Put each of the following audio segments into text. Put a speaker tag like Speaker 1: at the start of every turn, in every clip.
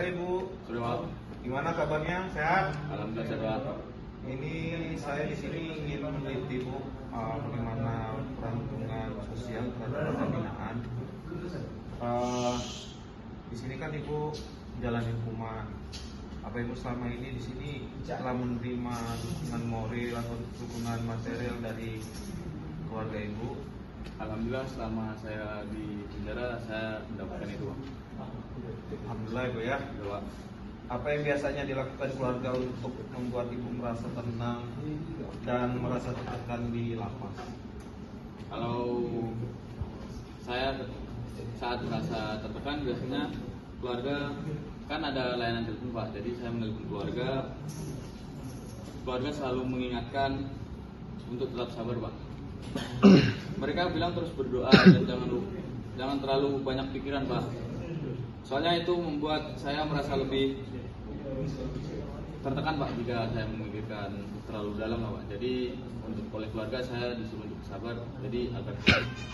Speaker 1: Sore Ibu.
Speaker 2: Sore Pak.
Speaker 1: Gimana kabarnya? Sehat?
Speaker 2: Alhamdulillah sehat Pak.
Speaker 1: Ini saya di sini ingin meneliti Bu, bagaimana perlindungan sosial terhadap pembinaan. Di sini kan Ibu menjalani hukuman. Apa Ibu selama ini di sini telah menerima dukungan moral atau dukungan material dari keluarga Ibu?
Speaker 2: Alhamdulillah selama saya di penjara saya mendapatkan itu Pak.
Speaker 1: Alhamdulillah Ibu ya.
Speaker 2: Ya, Pak.
Speaker 1: Apa yang biasanya dilakukan keluarga untuk membuat Ibu merasa tenang dan merasa tertekan di lapas?
Speaker 2: Kalau saya saat merasa tertekan biasanya keluarga kan ada layanan telepon Pak. Jadi saya menelpon keluarga. Keluarga selalu mengingatkan untuk tetap sabar Pak. Mereka bilang terus berdoa dan jangan terlalu banyak pikiran Pak. Soalnya itu membuat saya merasa lebih tertekan Pak jika saya memikirkan terlalu dalam Pak. Jadi untuk oleh keluarga saya disuruh untuk sabar, jadi agar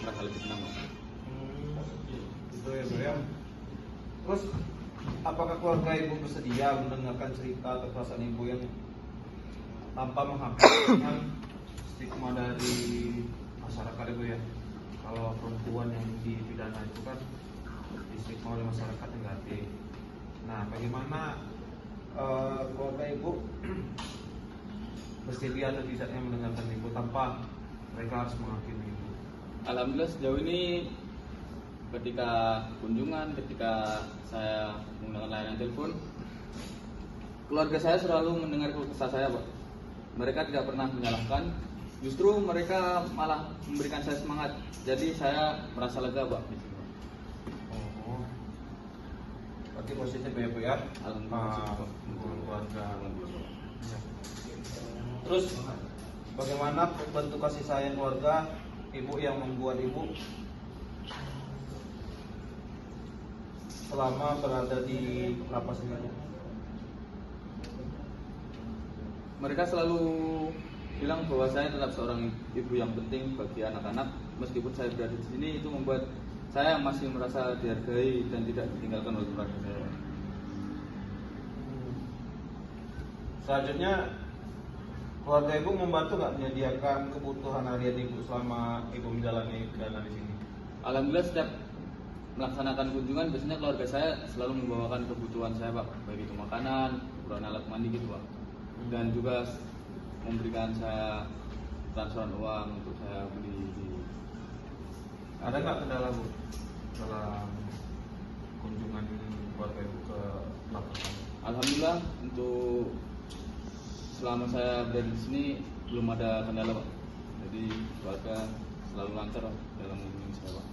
Speaker 2: merasa lebih tenang Pak.
Speaker 1: Itu ya Bu ya. Terus apakah keluarga Ibu bersedia mendengarkan cerita atau perasaan Ibu yang tanpa menghapuskan stigma dari masyarakat Ibu ya? Kalau perempuan yang dipidana itu kan stigma oleh masyarakat negatif. Nah, bagaimana keluarga Ibu bersedia atau tidaknya mendengarkan Ibu tanpa mereka harus menghakimi Ibu?
Speaker 2: Alhamdulillah sejauh ini ketika kunjungan, ketika saya menggunakan layanan telepon, keluarga saya selalu mendengar keluh kesah saya Pak. Mereka tidak pernah menyalahkan, justru mereka malah memberikan saya semangat. Jadi saya merasa lega Pak.
Speaker 1: Oh, berarti positif ya Bu ya?
Speaker 2: Alhamdulillah.
Speaker 1: Keluarga. Ya. Terus bagaimana bentuk kasih sayang keluarga Ibu yang membuat Ibu selama berada di lapas ini?
Speaker 2: Mereka selalu bilang bahwa saya tetap seorang ibu yang penting bagi anak-anak. Meskipun saya berada di sini, itu membuat saya masih merasa dihargai dan tidak ditinggalkan oleh keluarga saya.
Speaker 1: Selanjutnya, keluarga Ibu membantu nggak menyediakan kebutuhan harian Ibu selama Ibu menjalani pidana di sini?
Speaker 2: Alhamdulillah setiap melaksanakan kunjungan biasanya keluarga saya selalu membawakan kebutuhan saya Pak, baik itu makanan, kebutuhan alat mandi gitu Pak, dan juga memberikan saya transferan uang untuk saya beli.
Speaker 1: Ada nggak kendala Bu dalam kunjungan keluarga Ibu ke lapas?
Speaker 2: Alhamdulillah untuk selama saya berada di sini belum ada kendala Pak. Jadi keluarga selalu lancar Pak dalam mengunjungi saya Pak.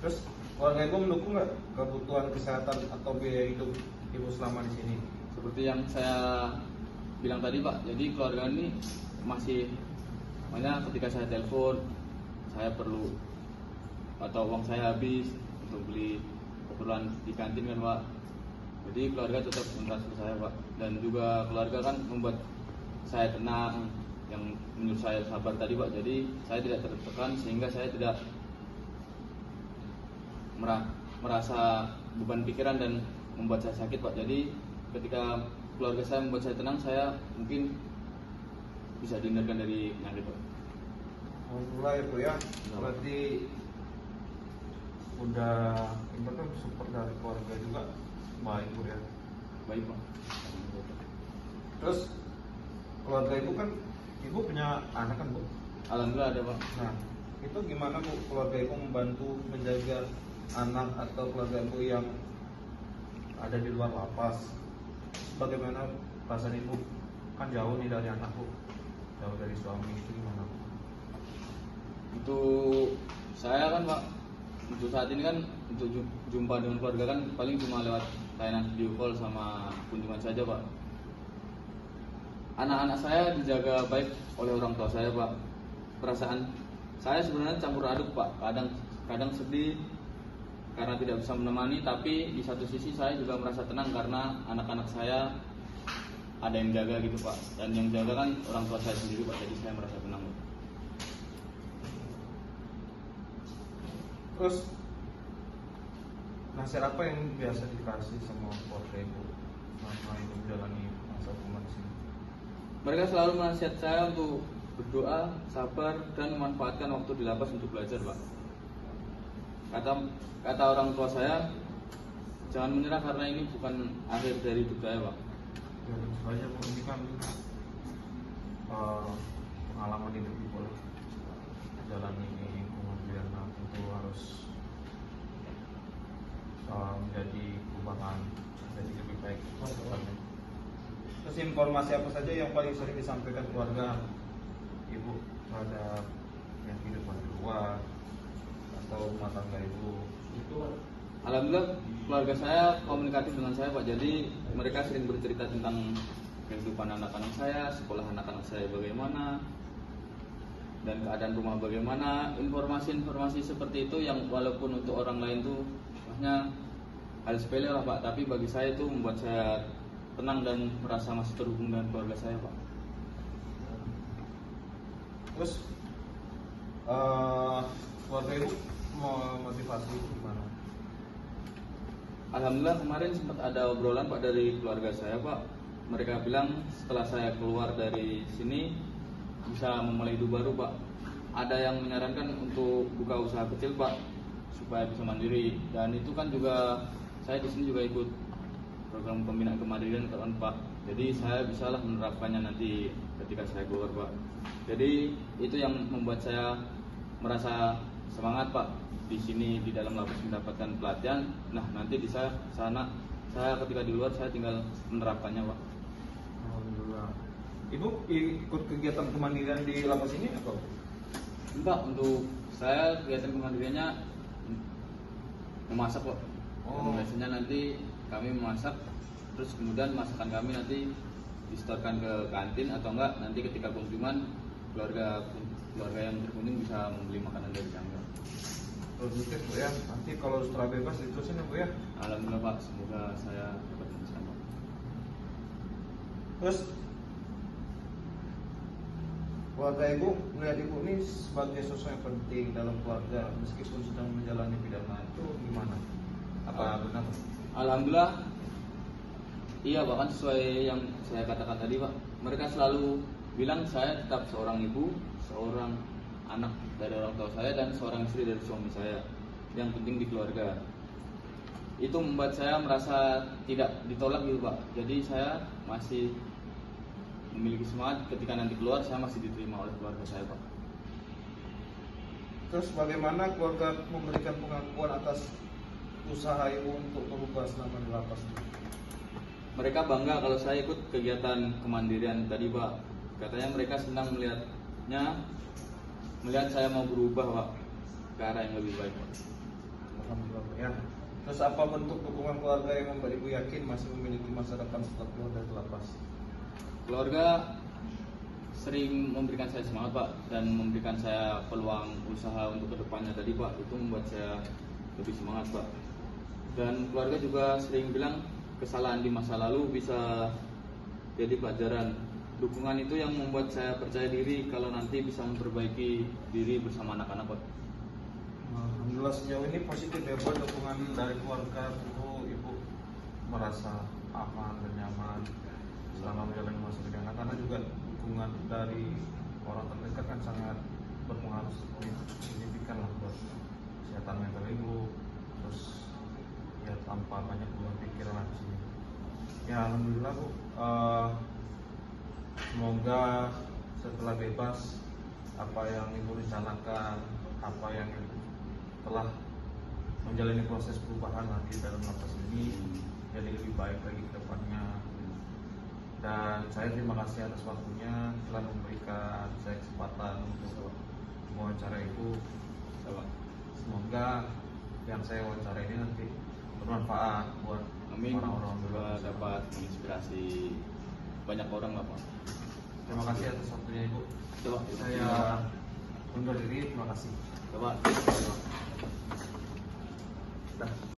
Speaker 1: Terus keluarga Ibu mendukung nggak kebutuhan kesehatan atau biaya hidup Ibu selama di sini?
Speaker 2: Seperti yang saya bilang tadi Pak, jadi keluarga ini masih banyak ketika saya telepon, saya perlu atau uang saya habis untuk beli keperluan di kantin kan Pak. Jadi keluarga tetap mentransfer saya Pak, dan juga keluarga kan membuat saya tenang, yang menyuruh saya sabar tadi Pak. Jadi saya tidak tertekan sehingga saya tidak merasa beban pikiran dan membuat saya sakit Pak. Jadi ketika keluarga saya membuat saya tenang, saya mungkin bisa dihindarkan dari penyakit Pak.
Speaker 1: Alhamdulillah ya Bu ya. Berarti udah Ibu kan support dari keluarga juga baik Bu ya.
Speaker 2: Baik Pak.
Speaker 1: Terus keluarga Ibu kan Ibu punya anak kan Bu?
Speaker 2: Alhamdulillah ada Pak.
Speaker 1: Nah, itu gimana Bu keluarga Ibu membantu menjaga anak atau keluarga Ibu yang ada di luar lapas? Bagaimana perasaan Ibu? Kan jauh nih dari anak Bu, jauh dari suami, itu gimana Bu?
Speaker 2: Untuk saya kan Pak, untuk saat ini kan untuk jumpa dengan keluarga kan paling cuma lewat layanan video call sama kunjungan saja Pak. Anak-anak saya dijaga baik oleh orang tua saya Pak. Perasaan saya sebenarnya campur aduk Pak. Kadang sedih karena tidak bisa menemani, tapi di satu sisi saya juga merasa tenang karena anak-anak saya ada yang jaga gitu Pak. Dan yang jaga kan orang tua saya sendiri Pak, jadi saya merasa tenang Pak.
Speaker 1: Terus nasihat apa yang biasa dikasih sama keluarga ibu selama ibu menjalani masa hukuman di sini?
Speaker 2: Mereka selalu menasihat saya untuk berdoa, sabar, dan memanfaatkan waktu di lapas untuk belajar, Pak. Kata orang tua saya, jangan menyerah karena ini bukan akhir dari hidup saya, Pak.
Speaker 1: Ya, tentu saja Bu, ini kan pengalaman hidup ibu lah. Jalani ini kemudian tentu harus menjadi perubahan, menjadi lebih baik ke depannya. Terus informasi apa saja yang paling sering disampaikan keluarga ibu terhadap yang kehidupan di luar atau rumah tangga ibu?
Speaker 2: Alhamdulillah keluarga saya komunikatif dengan saya, Pak. Jadi mereka sering bercerita tentang kehidupan anak-anak saya, sekolah anak-anak saya bagaimana, dan keadaan rumah bagaimana. Informasi-informasi seperti itu yang walaupun untuk orang lain tuh maksudnya hal sepele lah, Pak, tapi bagi saya itu membuat saya tenang dan merasa masih terhubung dengan keluarga saya, Pak.
Speaker 1: Terus keluarga ibu motivasi itu gimana?
Speaker 2: Alhamdulillah kemarin sempat ada obrolan, Pak, dari keluarga saya, Pak. Mereka bilang setelah saya keluar dari sini bisa memulai hidup baru, Pak. Ada yang menyarankan untuk buka usaha kecil, Pak, supaya bisa mandiri. Dan itu kan juga saya di sini juga ikut program pembinaan kemandirian, kan, Pak. Jadi saya bisalah menerapkannya nanti ketika saya keluar, Pak. Jadi itu yang membuat saya merasa semangat, Pak, di sini di dalam lapas mendapatkan pelatihan. Nah, nanti di sana saya ketika di luar saya tinggal menerapkannya, Pak.
Speaker 1: Alhamdulillah. Ibu ikut kegiatan kemandirian di lapas ini atau?
Speaker 2: Pak, untuk saya kegiatan kemandiriannya memasak, Pak.
Speaker 1: Oh.
Speaker 2: Biasanya nanti kami memasak, terus kemudian masakan kami nanti disetorkan ke kantin atau enggak nanti ketika kunjungan keluarga yang berkunjung bisa membeli makanan dari kami.
Speaker 1: Produktif Bu ya. Nanti kalau setelah bebas diterusin ya Bu ya.
Speaker 2: Alhamdulillah, Pak, semoga saya dapat meneruskan, Pak.
Speaker 1: Terus keluarga ibu melihat ibu ini sebagai sosok yang penting dalam keluarga meskipun sedang menjalani pidana itu gimana? Apa benar?
Speaker 2: Alhamdulillah, iya, Pak, kan sesuai yang saya katakan tadi, Pak. Mereka selalu bilang saya tetap seorang ibu, seorang anak dari orang tua saya, dan seorang istri dari suami saya. Yang penting di keluarga. Itu membuat saya merasa tidak ditolak gitu, Pak. Jadi saya masih memiliki semangat ketika nanti keluar saya masih diterima oleh keluarga saya, Pak.
Speaker 1: Terus bagaimana keluarga memberikan pengakuan atas usaha ibu untuk berubah selama di lapas ini?
Speaker 2: Mereka bangga kalau saya ikut kegiatan kemandirian tadi, Pak. Katanya mereka senang melihat saya mau berubah, Pak, ke arah yang lebih baik, Pak.
Speaker 1: Alhamdulillah ya. Terus apa bentuk dukungan keluarga yang membuat ibu yakin masih memiliki masa depan setelah keluar dari lapas?
Speaker 2: Keluarga sering memberikan saya semangat, Pak, dan memberikan saya peluang usaha untuk kedepannya tadi, Pak. Itu membuat saya lebih semangat, Pak. Dan keluarga juga sering bilang kesalahan di masa lalu bisa jadi pelajaran. Dukungan itu yang membuat saya percaya diri kalau nanti bisa memperbaiki diri bersama anak-anak, Pak.
Speaker 1: Alhamdulillah sejauh ini positif ya buat dukungan dari keluarga. Tentu ibu merasa aman dan nyaman selama menjalani masa pidana karena juga dukungan dari orang terdekat kan sangat berpengaruh signifikan lah buat kesehatan mental ibu. Terus ya tanpa banyak beban pikiran lah di sini. Ya alhamdulillah Bu. Semoga setelah bebas apa yang ibu rencanakan, apa yang ibu telah menjalani proses perubahan nanti dalam lapas ini jadi lebih baik lagi ke depannya. Dan saya terima kasih atas waktunya telah memberikan saya kesempatan untuk wawancara ibu. Semoga yang saya wawancara ini nanti bermanfaat buat
Speaker 2: Amin.
Speaker 1: orang-orang
Speaker 2: Semoga dapat menginspirasi banyak orang, Pak.
Speaker 1: Terima kasih atas waktunya ibu.
Speaker 2: Coba
Speaker 1: Saya undur diri. Terima kasih.
Speaker 2: Coba.
Speaker 1: Dah.